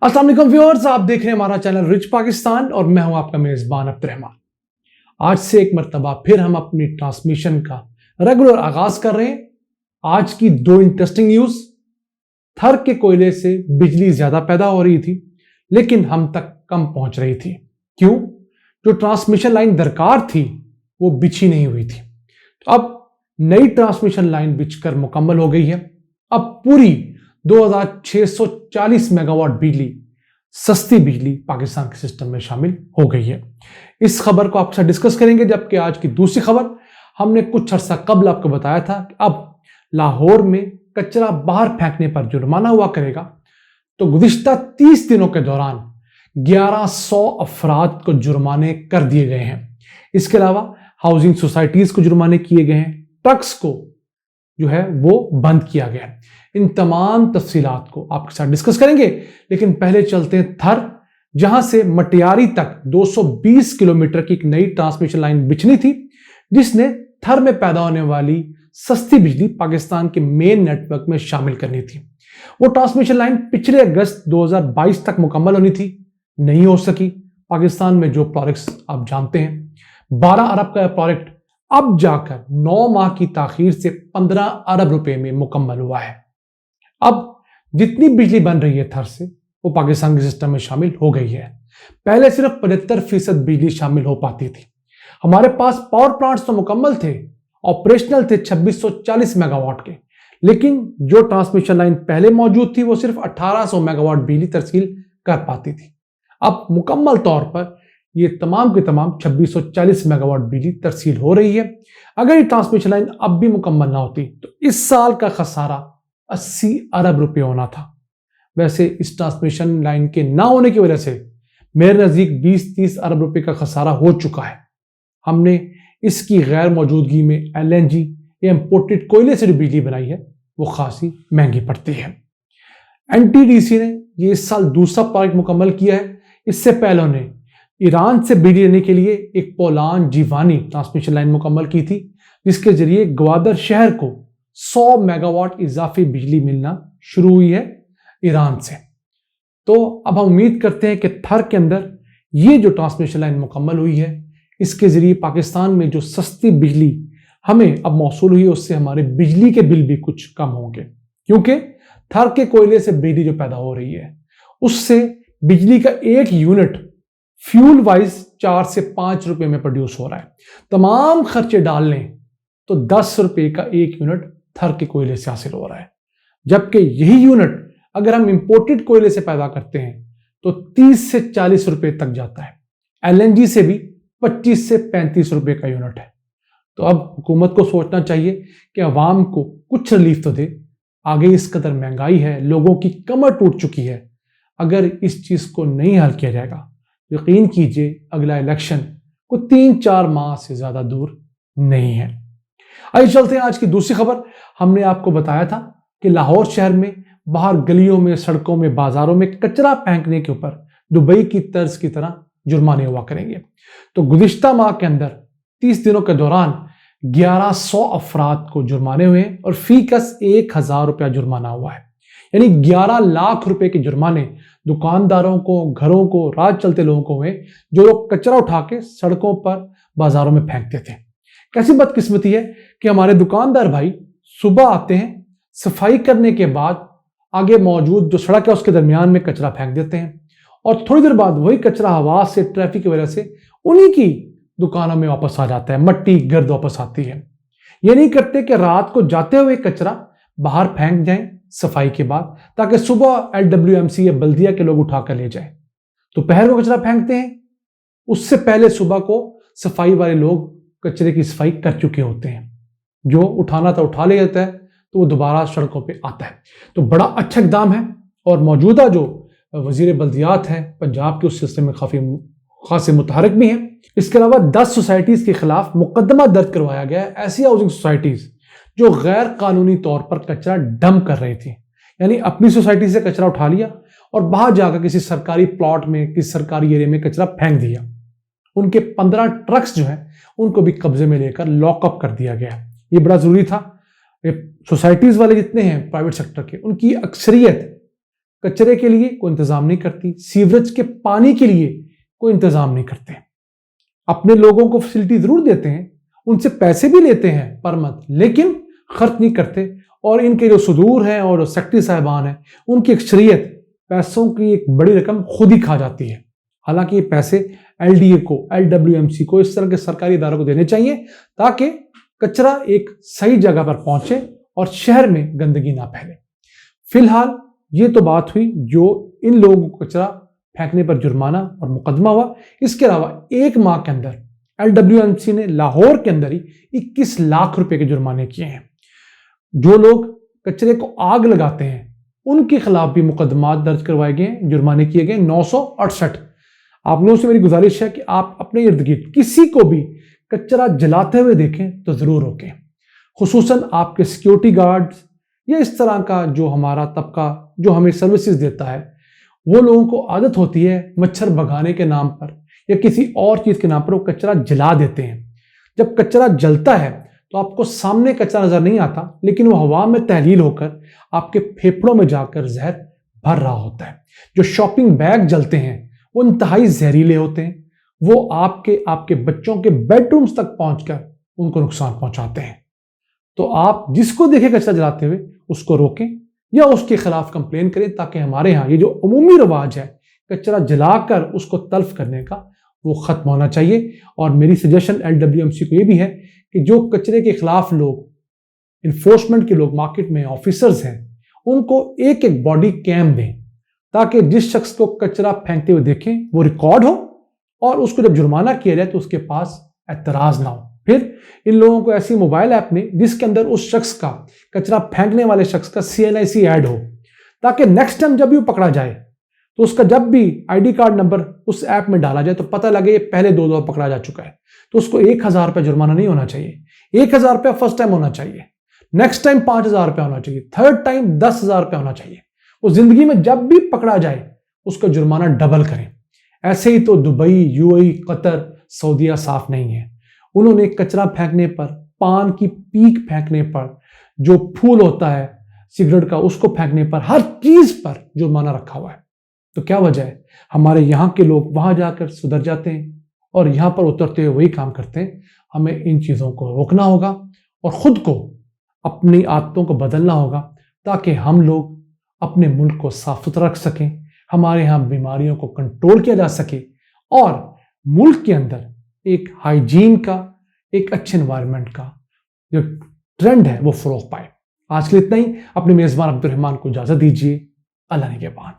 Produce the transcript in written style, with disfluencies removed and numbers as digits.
अस्सलाम वालेकुम व्यूअर्स, आप देख रहे हैं हमारा चैनल रिच पाकिस्तान और मैं हूं आपका मेजबान अब्दुर्रहमान। आज से एक मरतबा फिर हम अपनी ट्रांसमिशन का रेगुलर आगाज कर रहे हैं। आज की दो इंटरेस्टिंग न्यूज। थर के कोयले से बिजली ज्यादा पैदा हो रही थी लेकिन हम तक कम पहुंच रही थी। क्यों? जो ट्रांसमिशन लाइन दरकार थी वो बिछी नहीं हुई थी। तो अब नई ट्रांसमिशन लाइन बिछकर मुकम्मल हो गई है। अब पूरी 2640 मेगावाट बिजली, सस्ती बिजली पाकिस्तान के सिस्टम में शामिल हो गई है। इस खबर को आपके साथ डिस्कस करेंगे। जबकि आज की दूसरी खबर, हमने कुछ अर्सा कबल आपको बताया था कि अब लाहौर में कचरा बाहर फेंकने पर जुर्माना हुआ करेगा। तो गुज़िश्ता 30 दिनों के दौरान 1100 अफराद को जुर्माने कर दिए गए हैं। इसके अलावा हाउसिंग सोसाइटीज को जुर्माने किए गए हैं। ट्रक्स को जो है वो बंद किया गया है। इन तमाम तफसीलात को आपके साथ डिस्कस करेंगे। लेकिन पहले चलते हैं थर, जहां से मटियारी तक 220 किलोमीटर की एक नई ट्रांसमिशन लाइन बिछनी थी, जिसने थर में पैदा होने वाली सस्ती बिजली पाकिस्तान के मेन नेटवर्क में शामिल करनी थी। वो ट्रांसमिशन लाइन पिछले अगस्त 2022 तक मुकम्मल होनी थी, नहीं हो सकी। पाकिस्तान में जो प्रोजेक्ट्स आप जानते हैं, 12 अरब का प्रोजेक्ट अब जाकर 9 माह की ताखीर से 15 अरब रुपए में मुकम्मल हुआ है। अब जितनी बिजली बन रही है थर से, वो पाकिस्तान के सिस्टम में शामिल हो गई है। पहले सिर्फ 75% बिजली शामिल हो पाती थी। हमारे पास पावर प्लांट्स तो मुकम्मल थे, ऑपरेशनल थे 2640 मेगावाट के, लेकिन जो ट्रांसमिशन लाइन पहले मौजूद थी वो सिर्फ 1800 मेगावाट बिजली तरसील कर पाती थी। अब मुकम्मल तौर पर ये तमाम के तमाम 2640 मेगावाट बिजली तरसील हो रही है। अगर ये ट्रांसमिशन लाइन अब भी मुकम्मल ना होती तो इस साल का खसारा 80 अरब रुपए होना था। वैसे इस ट्रांसमिशन लाइन के ना होने की वजह से मेरे नजदीक 20-30 अरब रुपए का खसारा हो चुका है। हमने इसकी गैर मौजूदगी में LNG या इंपोर्टेड कोयले से जो बिजली बनाई है वो खासी महंगी पड़ती है। NTDC ने ये इस साल दूसरा प्रोजेक्ट मुकम्मल किया है। इससे पहले उन्होंने ईरान से बिजली लेने के लिए एक पोलान जीवानी ट्रांसमिशन लाइन मुकम्मल की थी, जिसके जरिए ग्वादर शहर को 100 मेगावाट इजाफी बिजली मिलना शुरू हुई है ईरान से। तो अब हम उम्मीद करते हैं कि थर के अंदर ये जो ट्रांसमिशन लाइन मुकम्मल हुई है, इसके जरिए पाकिस्तान में जो सस्ती बिजली हमें अब मौसूल हुई है, उससे हमारे बिजली के बिल भी कुछ कम होंगे। क्योंकि थर के कोयले से बिजली जो पैदा हो रही है, उससे बिजली का एक यूनिट फ्यूल वाइज 4 से 5 रुपए में प्रोड्यूस हो रहा है। तमाम खर्चे डाल लें तो 10 रुपए का एक यूनिट थर के कोयले से हासिल हो रहा है। जबकि यही यूनिट अगर हम इंपोर्टेड कोयले से पैदा करते हैं तो 30 से 40 रुपए तक जाता है। LNG से भी 25 से 35 रुपए का यूनिट है। तो अब हुकूमत को सोचना चाहिए कि अवाम को कुछ रिलीफ तो दे। आगे इस कदर महंगाई है, लोगों की कमर टूट चुकी है। अगर इस चीज को नहीं हल किया जाएगा, यकीन कीजिए अगला इलेक्शन को 3-4 माह से ज्यादा दूर नहीं है। आइए चलते हैं आज की दूसरी खबर। हमने आपको बताया था कि लाहौर शहर में बाहर गलियों में, सड़कों में, बाजारों में कचरा फेंकने के ऊपर दुबई की तर्ज की तरह जुर्माने हुआ करेंगे। तो गुज़िश्ता माह के अंदर 30 दिनों के दौरान 1100 अफराद को जुर्माने हुए और फी कस 1000 रुपया जुर्माना हुआ है। यानी 11 लाख रुपए के जुर्माने दुकानदारों को, घरों को, रात चलते लोगों को हुए, जो लोग कचरा उठा के सड़कों पर, बाजारों में फेंकते थे। कैसी बदकिस्मती है कि हमारे दुकानदार भाई सुबह आते हैं, सफाई करने के बाद आगे मौजूद जो सड़क है उसके दरमियान में कचरा फेंक देते हैं और थोड़ी देर बाद वही कचरा हवा से, ट्रैफिक की वजह से उन्हीं की दुकानों में वापस आ जाता है। मट्टी गर्द वापस आती है। ये नहीं करते कि रात को जाते हुए कचरा बाहर फेंक जाएं सफाई के बाद, ताकि सुबह LWMC या बल्दिया के लोग उठाकर ले जाएं। दोपहर को कचरा फेंकते हैं, उससे पहले सुबह को सफाई वाले लोग कचरे की सफाई कर चुके होते हैं। जो उठाना था उठा ले जाता है, तो वो दोबारा सड़कों पे आता है। तो बड़ा अच्छा इकदाम है और मौजूदा जो वजीर बल्दियात है पंजाब के, उस सिलसिले में काफी खासे मुतहरक भी हैं। इसके अलावा 10 सोसाइटीज के खिलाफ मुकदमा दर्ज करवाया गया है। ऐसी हाउसिंग सोसाइटीज जो गैर कानूनी तौर पर कचरा डंप कर रही थी, यानी अपनी सोसाइटी से कचरा उठा लिया और बाहर जाकर किसी सरकारी प्लॉट में, किसी सरकारी एरिया में कचरा फेंक दिया। उनके 15 ट्रक्स जो हैं उनको भी कब्जे में लेकर लॉकअप कर दिया गया। ये बड़ा जरूरी था। सोसाइटीज वाले जितने हैं प्राइवेट सेक्टर के, उनकी अक्सरियत कचरे के लिए कोई इंतजाम नहीं करती, सीवरेज के पानी के लिए कोई इंतजाम नहीं करते। अपने लोगों को फैसिलिटी जरूर देते हैं, उनसे पैसे भी लेते हैं पर मंथ, लेकिन खर्च नहीं करते। और इनके जो सुदूर हैं और सेक्रेटरी साहिबान हैं, उनकी अक्सरियत पैसों की एक बड़ी रकम खुद ही खा जाती है। हालांकि ये पैसे एलडीए को, एलडब्ल्यूएमसी को, इस तरह के सरकारी इदारों को देने चाहिए ताकि कचरा एक सही जगह पर पहुंचे और शहर में गंदगी ना फैले। फिलहाल ये तो बात हुई जो इन लोगों को कचरा फेंकने पर जुर्माना और मुकदमा हुआ। इसके अलावा 1 माह के अंदर एलडब्ल्यूएमसी ने लाहौर के अंदर ही 21 लाख रुपए के जुर्माने किए हैं। जो लोग कचरे को आग लगाते हैं उनके खिलाफ भी मुकदमा दर्ज करवाए गए, जुर्माने किए गए 968। आप लोगों से मेरी गुजारिश है कि आप अपने इर्द गिर्द किसी को भी कचरा जलाते हुए देखें तो जरूर रोकें। खुसूसन आपके सिक्योरिटी गार्ड्स या इस तरह का जो हमारा तबका जो हमें सर्विसेज देता है, वो लोगों को आदत होती है मच्छर भगाने के नाम पर या किसी और चीज के नाम पर वो कचरा जला देते हैं। जब कचरा जलता है तो आपको सामने कचरा नजर नहीं आता, लेकिन वो हवा में तहलील होकर आपके फेफड़ों में जाकर जहर भर रहा होता है। जो शॉपिंग बैग जलते हैं वो इंतहाई जहरीले होते हैं, वो आपके बच्चों के बेडरूम्स तक पहुंचकर उनको नुकसान पहुंचाते हैं। तो आप जिसको देखें कचरा जलाते हुए उसको रोकें या उसके खिलाफ कंप्लेन करें, ताकि हमारे यहाँ ये जो अमूमी रिवाज है कचरा जलाकर उसको तल्फ करने का, वो खत्म होना चाहिए। और मेरी सजेशन एलडब्ल्यूएमसी को ये भी है कि जो कचरे के खिलाफ लोग, इन्फोर्समेंट के लोग मार्केट में ऑफिसर्स हैं, उनको एक एक बॉडी कैम दें ताकि जिस शख्स को कचरा फेंकते हुए देखें वो रिकॉर्ड हो और उसको जब जुर्माना किया जाए तो उसके पास एतराज ना हो। फिर इन लोगों को ऐसी मोबाइल ऐप में जिसके अंदर उस शख्स का, कचरा फेंकने वाले शख्स का CNIC ऐड हो, ताकि नेक्स्ट टाइम जब भी वो पकड़ा जाए तो उसका जब भी ID कार्ड नंबर उस ऐप में डाला जाए तो पता लगे ये पहले 2 दफा पकड़ा जा चुका है। तो उसको 1000 रुपये जुर्माना नहीं होना चाहिए, 1000 रुपया फर्स्ट टाइम होना चाहिए, नेक्स्ट टाइम 5000 रुपया होना चाहिए, थर्ड टाइम 10,000 रुपया होना चाहिए। वो जिंदगी में जब भी पकड़ा जाए उसका जुर्माना डबल करें। ऐसे ही तो दुबई, UAE, कतर, सऊदीया साफ नहीं है। उन्होंने कचरा फेंकने पर, पान की पीक फेंकने पर, जो फूल होता है सिगरेट का उसको फेंकने पर, हर चीज पर जुर्माना रखा हुआ है। तो क्या वजह है हमारे यहाँ के लोग वहां जाकर सुधर जाते हैं और यहाँ पर उतरते हुए वही काम करते हैं। हमें इन चीजों को रोकना होगा और खुद को, अपनी आदतों को बदलना होगा ताकि हम लोग अपने मुल्क को साफ सुथरा रख सकें, हमारे यहाँ बीमारियों को कंट्रोल किया जा सके और मुल्क के अंदर एक हाइजीन का, एक अच्छे एनवायरनमेंट का जो ट्रेंड है वो फरोग पाए। आज के लिए इतना ही। अपने मेजबान अब्दुल रहमान को इजाजत दीजिए। अल्लाह निगहबान।